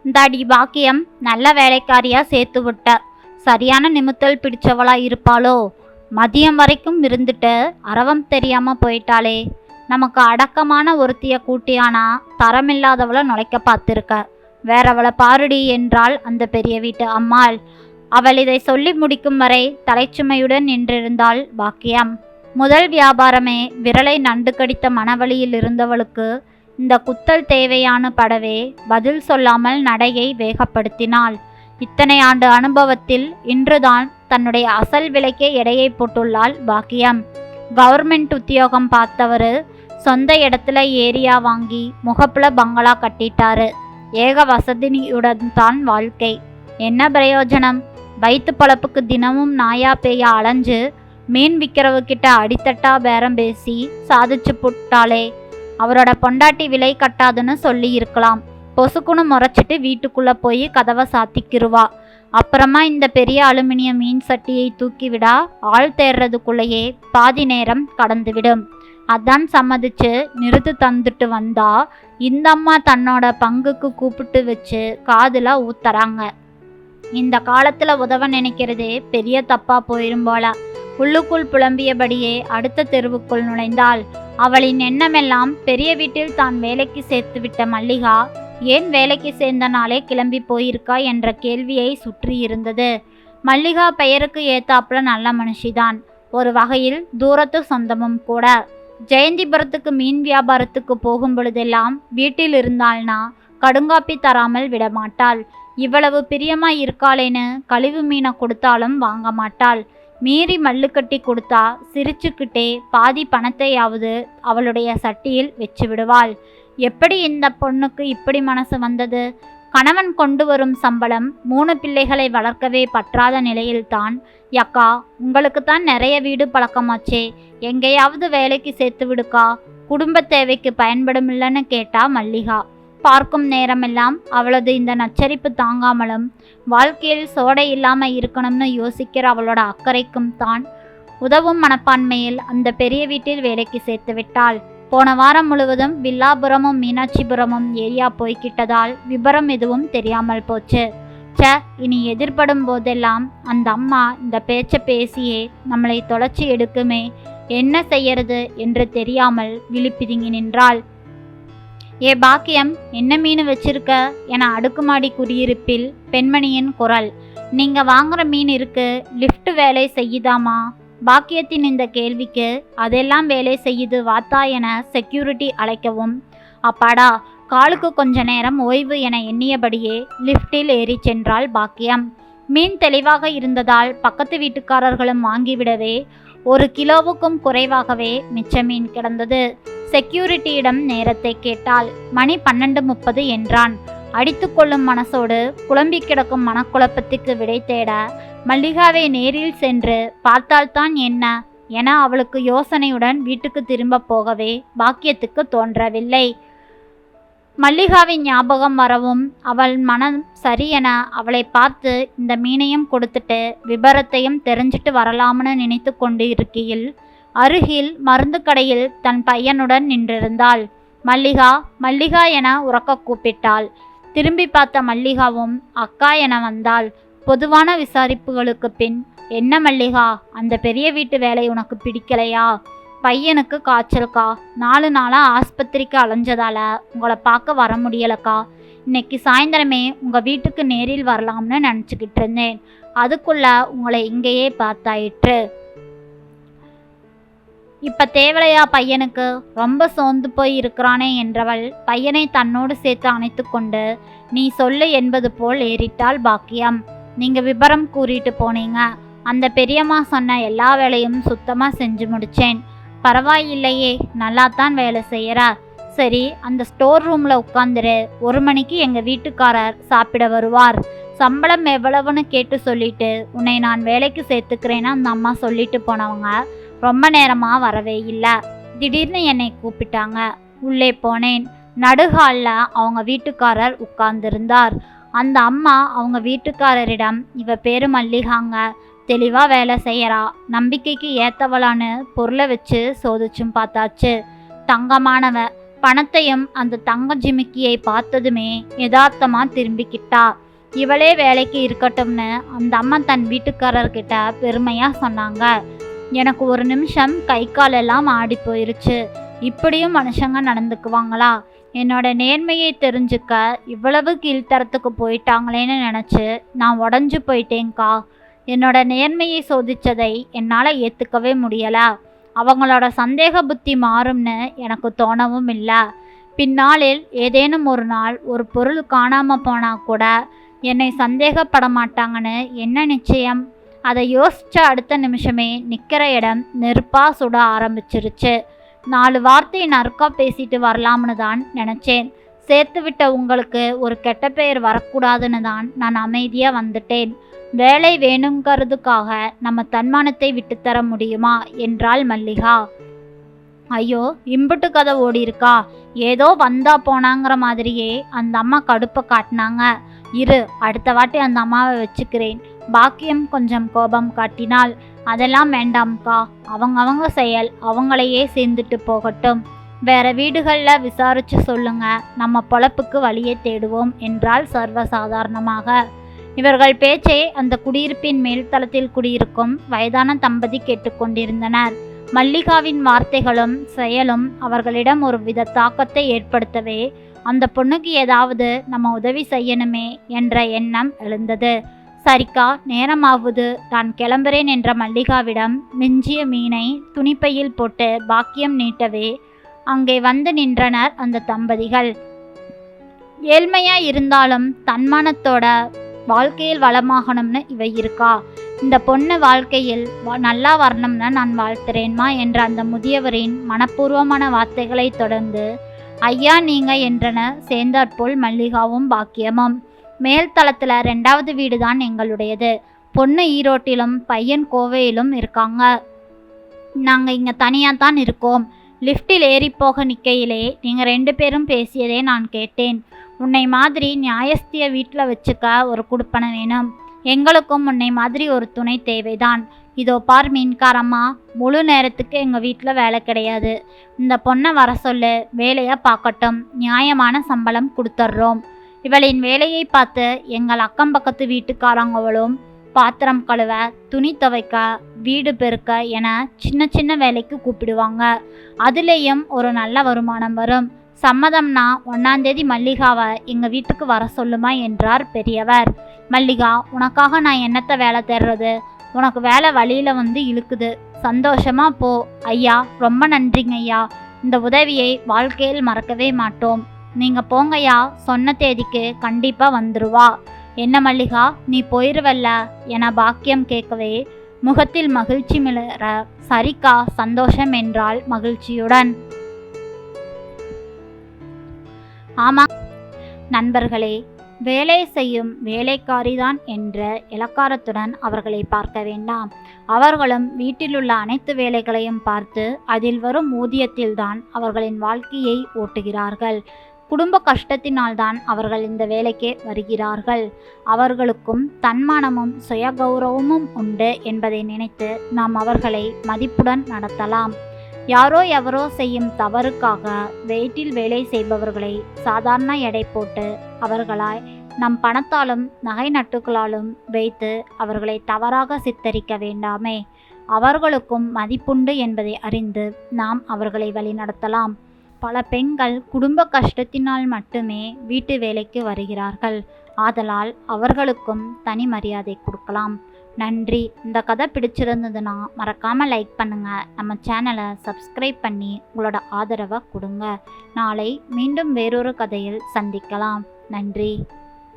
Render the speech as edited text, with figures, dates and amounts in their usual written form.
இந்தாடி பாக்கியம், நல்ல வேலைக்காரியா சேர்த்து விட்ட. சரியான நிமித்தல் பிடிச்சவளா இருப்பாளோ? மதியம் வரைக்கும் இருந்துட்டு அரவம் தெரியாம போயிட்டாளே. நமக்கு அடக்கமான ஒருத்திய கூட்டியானா தரமில்லாதவளை நுழைக்க பார்த்திருக்க. வேறவளை பாருடி என்றாள் அந்த பெரிய வீட்டு அம்மாள். அவள் இதை சொல்லி முடிக்கும் வரை தலைச்சுமையுடன் நின்றிருந்தாள் பாக்கியம். முதல் வியாபாரமே விரலை நண்டு கடித்த மனவழியில் இருந்தவளுக்கு இந்த குத்தல் தேவையான படவே பதில் சொல்லாமல் நடையை வேகப்படுத்தினாள். இத்தனை ஆண்டு அனுபவத்தில் இன்றுதான் தன்னுடைய அசல் விலைக்கே எடையை போட்டுள்ளாள் பாக்கியம். கவர்மெண்ட் உத்தியோகம் பார்த்தவரு சொந்த இடத்துல ஏரியா வாங்கி முகப்புல பங்களா கட்டிட்டாரு. ஏக வசதியுடன் தான் வாழ்க்கை. என்ன பிரயோஜனம்? வயிற்று பழப்புக்கு தினமும் நாயா பேயா அலைஞ்சு மீன் விற்கிறவகிட்ட அடித்தட்டா பேரம் பேசி சாதிச்சு புட்டாளே. அவரோட பொண்டாட்டி விலை கட்டாதுன்னு சொல்லி இருக்கலாம். பொசுக்குன்னு முறைச்சிட்டு வீட்டுக்குள்ள போய் கதவை சாத்திக்கிருவா. அப்புறமா இந்த பெரிய அலுமினிய மீன் சட்டியை தூக்கிவிடா ஆள் தேர்றதுக்குள்ளேயே பாதி நேரம் கடந்துவிடும். அதான் சம்மதிச்சு நிறுத்து தந்துட்டு வந்தா இந்த அம்மா தன்னோட பங்குக்கு கூப்பிட்டு வச்சு காதுல ஊத்துறாங்க. இந்த காலத்துல உதவ நினைக்கிறதே பெரிய தப்பா போயிரும் போல. உள்ளுக்குள் புலம்பியபடியே அடுத்த தெருவுக்குள் நுழைந்தாள். அவளின் எண்ணமெல்லாம் பெரிய வீட்டில் தான் வேலைக்கு சேர்த்து விட்ட மல்லிகா ஏன் வேலைக்கு சேர்ந்த நாளே கிளம்பி போயிருக்கா என்ற கேள்வியை சுற்றி இருந்தது. மல்லிகா பெயருக்கு ஏத்தாப்புல நல்ல மனுஷிதான், ஒரு வகையில் தூரத்து சொந்தமும் கூட. ஜெயந்திபுரத்துக்கு மீன் வியாபாரத்துக்கு போகும் பொழுதெல்லாம் வீட்டில் இருந்தாள்னா கடுங்காப்பி தராமல் விடமாட்டாள். இவ்வளவு பிரியமா இருக்காளேன்னு கழிவு மீனை கொடுத்தாலும் வாங்க மாட்டாள். மீறி மல்லு கட்டி கொடுத்தா சிரிச்சுக்கிட்டே பாதி பணத்தையாவது அவளுடைய சட்டியில் வச்சு விடுவாள். எப்படி இந்த பொண்ணுக்கு இப்படி மனசு வந்தது? கணவன் கொண்டு வரும் சம்பளம் 3 பிள்ளைகளை வளர்க்கவே பற்றாத நிலையில்தான், யக்கா உங்களுக்குத்தான் நிறைய வீடு பழக்கமாச்சே, எங்கேயாவது வேலைக்கு சேர்த்து விடுக்கா, குடும்ப தேவைக்கு பயன்படுமில்லன்னு கேட்டா மல்லிகா. பார்க்கும் நேரமெல்லாம் அவளது இந்த நச்சரிப்பு தாங்காமலும் வாழ்க்கையில் சோடை இல்லாமல் இருக்கணும்னு யோசிக்கிற அவளோட அக்கறைக்கும் தான் உதவும் மனப்பான்மையில் அந்த பெரிய வீட்டில் வேலைக்கு சேர்த்து விட்டாள். போன வாரம் முழுவதும் வில்லாபுரமும் மீனாட்சிபுரமும் ஏரியா போய்கிட்டதால் விபரம் எதுவும் தெரியாமல் போச்சு. இனி எதிர்படும் போதெல்லாம் அந்த அம்மா இந்த பேச்சை பேசியே நம்மளை தொலைச்சி எடுக்குமே, என்ன செய்யறது என்று தெரியாமல் விழிப்பிதுங்கி நின்றாள். ஏ பாக்கியம், என்ன மீன் வச்சிருக்க என அடுக்குமாடி குடியிருப்பில் பெண்மணியின் குரல். நீங்க வாங்குற மீன் இருக்கு, லிஃப்ட் வேலை செய்யுதாமா? பாக்கியத்தின் இந்த கேள்விக்கு அதெல்லாம் வேலை செய்யுது வாத்தா என செக்யூரிட்டி அழைக்கவும், அப்பாடா காலுக்கு கொஞ்ச நேரம் ஓய்வு என எண்ணியபடியே லிஃப்டில் ஏறி சென்றாள் பாக்கியம். மீன் தெளிவாக இருந்ததால் பக்கத்து வீட்டுக்காரர்களும் வாங்கிவிடவே 1 கிலோவுக்கும் குறைவாகவே மிச்ச மீன் கிடந்தது. செக்யூரிட்டியிடம் நேரத்தை கேட்டாள். மணி 12:30 என்றான். அடித்து கொள்ளும் மனசோடு குழம்பி கிடக்கும் மனக்குழப்பத்துக்கு விடை தேட மல்லிகாவை நேரில் சென்று பார்த்தால்தான் என்ன என அவளுக்கு யோசனையுடன் வீட்டுக்கு திரும்ப போகவே பாக்கியத்துக்கு தோன்றவில்லை. மல்லிகாவின் ஞாபகம் வரவும் அவள் மனம் சரியென அவளை பார்த்து இந்த மீனையும் கொடுத்துட்டு விபரத்தையும் தெரிஞ்சிட்டு வரலாம்னு நினைத்து கொண்டு இருக்கையில் அருகில் மருந்து கடையில் தன் பையனுடன் நின்றிருந்தாள். மல்லிகா மல்லிகா என உரக்க கூப்பிட்டாள். திரும்பி பார்த்த மல்லிகாவும் அக்கா என வந்தாள். பொதுவான விசாரிப்புகளுக்கு பின், என்ன மல்லிகா, அந்த பெரிய வீட்டு வேலை உனக்கு பிடிக்கலையா? பையனுக்கு காய்ச்சல்க்கா, 4 நாளாக ஆஸ்பத்திரிக்கு அலைஞ்சதால உங்களை பார்க்க வர முடியலக்கா. இன்னைக்கு சாயந்தரமே உங்கள் வீட்டுக்கு நேரில் வரலாம்னு நினச்சிக்கிட்டு இருந்தேன். அதுக்குள்ள உங்களை இங்கேயே பார்த்தாயிற்று. இப்போ தேவலையா பையனுக்கு? ரொம்ப சோர்ந்து போய் இருக்கிறானே என்றவள் பையனை தன்னோடு சேர்த்து அணைத்து கொண்டு நீ சொல்லு என்பது போல் ஏறிட்டாள் பாக்கியம். நீங்கள் விபரம் கூறிட்டு போனீங்க. அந்த பெரியம்மா சொன்ன எல்லா வேலையும் சுத்தமாக செஞ்சு முடித்தேன். பரவாயில்லையே, நல்லாத்தான் வேலை செய்கிற. சரி, அந்த ஸ்டோர் ரூமில் உட்காந்துரு. 1 மணிக்கு எங்கள் வீட்டுக்காரர் சாப்பிட வருவார். சம்பளம் எவ்வளவுன்னு கேட்டு சொல்லிட்டு உன்னை நான் வேலைக்கு சேர்த்துக்கிறேன்னு அந்த அம்மா சொல்லிட்டு போனவங்க ரொம்ப நேரமாக வரவே இல்லை. திடீர்னு என்னை கூப்பிட்டாங்க. உள்ளே போனேன். நடுஹாலில் அவங்க வீட்டுக்காரர் உட்கார்ந்திருந்தார். அந்த அம்மா அவங்க வீட்டுக்காரரிடம், இவ பேரு மல்லிகாங்க, தெளிவாக வேலை செய்யறா, நம்பிக்கைக்கு ஏற்றவளான்னு பொருளை வச்சு சோதிச்சும் பார்த்தாச்சு. தங்கமானவ, பணத்தையும் அந்த தங்க ஜிமிக்கியை பார்த்ததுமே யதார்த்தமா திரும்பிக்கிட்டா. இவளே வேலைக்கு இருக்கட்டும்னு அந்த அம்மா தன் வீட்டுக்காரர்கிட்ட பெருமையா சொன்னாங்க. எனக்கு ஒரு நிமிஷம் கை காலெல்லாம் ஆடி போயிருச்சு. இப்படியும் மனுஷங்க நடந்துக்குவாங்களா? என்னோட நேர்மையை தெரிஞ்சுக்க இவ்வளவு கீழ்த்தரத்துக்கு போயிட்டாங்களேன்னு நினச்சி நான் உடஞ்சு போயிட்டேங்க்கா. என்னோட நேர்மையை சோதிச்சதை என்னால் ஏற்றுக்கவே முடியலை. அவங்களோட சந்தேக புத்தி மாறும்னு எனக்கு தோணவும் இல்லை. பின்னாளில் ஏதேனும் ஒரு நாள் ஒரு பொருள் காணாமல் போனால் கூட என்னை சந்தேகப்பட மாட்டாங்கன்னு என்ன நிச்சயம்? அதை யோசித்த அடுத்த நிமிஷமே நிற்கிற இடம் நெருப்பாக சுட ஆரம்பிச்சிருச்சு. 4 வார்த்தை நறுக்கா பேசிட்டு வரலாம்னு தான் நினச்சேன். சேர்த்து விட்ட உங்களுக்கு ஒரு கெட்ட பெயர் வரக்கூடாதுன்னு தான் நான் அமைதியாக வந்துட்டேன். வேலை வேணுங்கிறதுக்காக நம்ம தன்மானத்தை விட்டுத்தர முடியுமா என்றாள் மல்லிகா. ஐயோ, இம்புட்டு கதை ஓடி இருக்கா? ஏதோ வந்தா போனாங்கிற மாதிரியே அந்த அம்மா கடுப்பை காட்டினாங்க. இரு, அடுத்த வாட்டி அந்த அம்மாவை வச்சுக்கிறேன். பாக்கியம் கொஞ்சம் கோபம் காட்டினாள். அதெல்லாம் வேண்டாம்க்கா, அவங்கவங்க செயல் அவங்களையே சேர்ந்துட்டு போகட்டும். வேற வீடுகளில் விசாரிச்சு சொல்லுங்க, நம்ம பொழப்புக்கு வழியை தேடுவோம் என்றால் சர்வசாதாரணமாக. இவர்கள் பேச்சை அந்த குடியிருப்பின் மேல்தளத்தில் குடியிருக்கும் வயதான தம்பதி கேட்டுக்கொண்டிருந்தனர். மல்லிகாவின் வார்த்தைகளும் செயலும் அவர்களிடம் ஒரு வித தாக்கத்தை ஏற்படுத்தவே அந்த பொண்ணுக்கு ஏதாவது நம்ம உதவி செய்யணுமே என்ற எண்ணம் எழுந்தது. சரிக்கா, நேரமாவது, நான் கிளம்புறேன் என்ற மல்லிகாவிடம் மிஞ்சிய மீனை துணிப்பையில் போட்டு பாக்கியம் நீட்டவே அங்கே வந்து நின்றனர் அந்த தம்பதிகள். ஏழ்மையா இருந்தாலும் தன்மானத்தோட வாழ்க்கையில் வளமாகணும்னு இவ இருக்கா. இந்த பொண்ணு வாழ்க்கையில் நல்லா வரணும்னு நான் வாழ்த்துறேன்மா என்ற அந்த முதியவரின் மனப்பூர்வமான வார்த்தைகளை தொடர்ந்து ஐயா நீங்க என்றன சேர்ந்தாற்போல் மல்லிகாவும் பாக்கியமும். மேல்தளத்தில் 2வது வீடு தான் எங்களுடையது. பொண்ணு ஈரோட்டிலும் பையன் கோவையிலும் இருக்காங்க. நாங்கள் இங்கே தனியாக தான் இருக்கோம். லிஃப்டில் ஏறி போக நிற்கையிலே நீங்கள் 2 பேரும் பேசியதே நான் கேட்டேன். உன்னை மாதிரி நியாயஸ்திய வீட்டில் வச்சுக்க ஒரு குடுப்பனை வேணும். எங்களுக்கும் உன்னை மாதிரி ஒரு துணை தேவைதான். இதோ பார் மீன்காரம்மா, முழு நேரத்துக்கு எங்கள் வீட்டில் வேலை கிடையாது. இந்த பொண்ணை வர சொல்லு, வேலையை பார்க்கட்டும், நியாயமான சம்பளம் கொடுத்துட்றோம். இவளின் வேலையை பார்த்து எங்கள் அக்கம் பக்கத்து வீட்டுக்காரங்களும் பாத்திரம் கழுவ, துணி துவைக்க, வீடு பெருக்க என சின்ன சின்ன வேலைக்கு கூப்பிடுவாங்க. அதுலேயும் ஒரு நல்ல வருமானம் வரும். சம்மதம்னா 1ஆம் தேதி மல்லிகாவை எங்கள் வீட்டுக்கு வர சொல்லுமா என்றார் பெரியவர். மல்லிகா, உனக்காக நான் என்னத்தை வேலை தேடுறது? உனக்கு வேலை வழியில் வந்து இழுக்குது. சந்தோஷமா போ. ஐயா, ரொம்ப நன்றிங்க ஐயா. இந்த உதவியை வாழ்க்கையில் மறக்கவே மாட்டோம். நீங்கள் போங்கய்யா, சொன்ன தேதிக்கு கண்டிப்பாக வந்துடுவா. என்ன மல்லிகா, நீ போயிடுவல்ல என பாக்கியம் கேட்கவே முகத்தில் மகிழ்ச்சி மிளற சரிக்கா, சந்தோஷம் என்றாள் மகிழ்ச்சியுடன். ஆமாம் நண்பர்களே, வேலை செய்யும் வேலைக்காரிதான் என்ற இலக்காரத்துடன் அவர்களை பார்க்க வேண்டாம். அவர்களும் வீட்டிலுள்ள அனைத்து வேலைகளையும் பார்த்து அதில் வரும் ஊதியத்தில்தான் அவர்களின் வாழ்க்கையை ஓட்டுகிறார்கள். குடும்ப கஷ்டத்தினால்தான் அவர்கள் இந்த வேலைக்கு வருகிறார்கள். அவர்களுக்கும் தன்மானமும் சுய கௌரவமும் உண்டு என்பதை நினைத்து நாம் அவர்களை மதிப்புடன் நடத்தலாம். யாரோ எவரோ செய்யும் தவறுக்காக வெயிட்டில் வேலை செய்பவர்களை சாதாரண எடை போட்டு அவர்களாய் நம் பணத்தாலும் நகை நட்டுகளாலும் வைத்து அவர்களை தவறாக சித்தரிக்க வேண்டாமே. அவர்களுக்கும் மதிப்புண்டு என்பதை அறிந்து நாம் அவர்களை வழிநடத்தலாம். பல பெண்கள் குடும்ப கஷ்டத்தினால் மட்டுமே வீட்டு வேலைக்கு வருகிறார்கள். ஆதலால் அவர்களுக்கும் தனி மரியாதை கொடுக்கலாம். நன்றி. இந்த கதை பிடிச்சிருந்ததுன்னா மறக்காமல் லைக் பண்ணுங்கள். நம்ம சேனலை சப்ஸ்கிரைப் பண்ணி உங்களோட ஆதரவை கொடுங்க. நாளை மீண்டும் வேறொரு கதையில் சந்திக்கலாம். நன்றி.